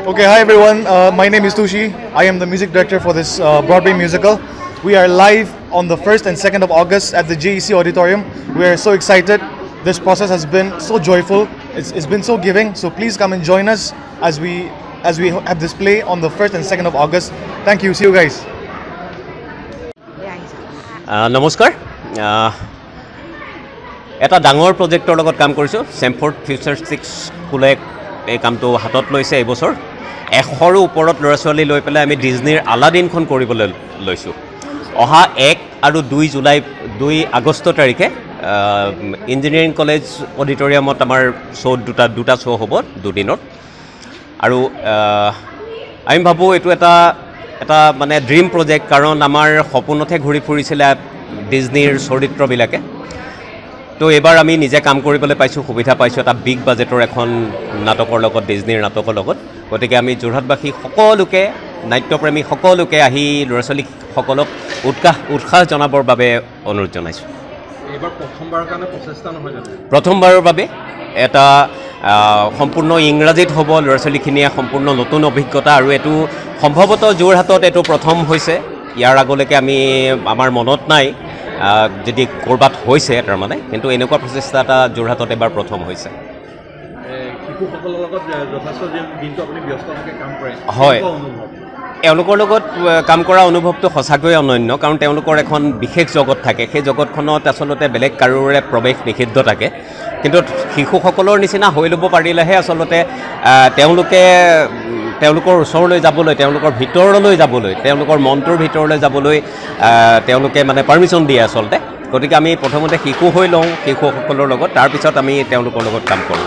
Okay, hi everyone. My name is Tushi. I am the music director for this Broadway musical. We are live on the 1st and 2nd of August at the JEC Auditorium. We are so excited. This process has been so joyful. It's been so giving. So please come and join us as we have this play on the 1st and 2nd of August. Thank you. See you guys. নমস্কাৰ এটা ডাঙৰ প্ৰজেক্টৰ লগত কাম কৰিছোঁ চেমফৰ্ড future 6 স্কুলে এই কামটো হাতত লৈছে এই বছৰ 100ৰো ওপৰত ল'ৰা ছোৱালী লৈ পেলাই আমি ডিজনীৰ আলাদিনখন কৰিবলৈ লৈছোঁ অহা 1 আৰু 2 আগষ্ট তাৰিখে ইঞ্জিনিয়াৰিং কলেজ অডিটৰিয়ামত আমাৰ শ্ব' দুটা শ্ব' হ'ব দুদিনত আৰু আমি ভাবোঁ এইটো এটা মানে ড্ৰিম প্ৰজেক্ট কাৰণ আমাৰ সপোনতে ঘূৰি ফুৰিছিলে ডিজনীৰ চৰিত্ৰবিলাকে তো এবাৰ আমি নিজে কাম কৰিবলৈ পাইছোঁ সুবিধা পাইছোঁ এটা বিগ বাজেটৰ এখন নাটকৰ লগত ডিজনীৰ নাটকৰ লগত গতিকে আমি যোৰহাটবাসী সকলোকে নাট্যপ্ৰেমী সকলোকে আহি ল'ৰা ছোৱালীসকলক উৎসাহ জনাবৰ বাবে অনুৰোধ জনাইছোঁ এইবাৰ প্ৰথমবাৰৰ কাৰণে প্ৰচেষ্টা নহয় জানো প্ৰথমবাৰৰ বাবে এটা সম্পূৰ্ণ ইংৰাজীত হ'ব ল'ৰা ছোৱালীখিনিয়ে সম্পূৰ্ণ নতুন অভিজ্ঞতা আৰু এইটো সম্ভৱতঃ যোৰহাটত এইটো প্ৰথম হৈছে ইয়াৰ আগলৈকে আমাৰ মনত নাই যদি ক'ৰবাত হৈছে তাৰমানে কিন্তু এনেকুৱা প্ৰচেষ্টা এটা যোৰহাটত এবাৰ প্ৰথম হৈছে শিশুসকলৰ লগত যথেষ্ট দিনটো আপুনি ব্যস্ত থাকে কাম কৰে হয় এওঁলোকৰ লগত কাম কৰা অনুভৱটো সঁচাকৈ অনন্য কাৰণ তেওঁলোকৰ এখন বিশেষ জগত থাকে সেই জগতখনত আচলতে বেলেগ কাৰোৰে প্ৰৱেশ নিষিদ্ধ থাকে কিন্তু শিশুসকলৰ নিচিনা হৈ ল'ব পাৰিলেহে আচলতে তেওঁলোকৰ ওচৰলৈ যাবলৈ তেওঁলোকৰ ভিতৰলৈ যাবলৈ তেওঁলোকৰ মনটোৰ ভিতৰলৈ যাবলৈ তেওঁলোকে মানে পাৰ্মিশ্যন দিয়ে আচলতে গতিকে আমি প্ৰথমতে শিশু হৈ লওঁ শিশুসকলৰ লগত তাৰপিছত আমি তেওঁলোকৰ লগত কাম কৰোঁ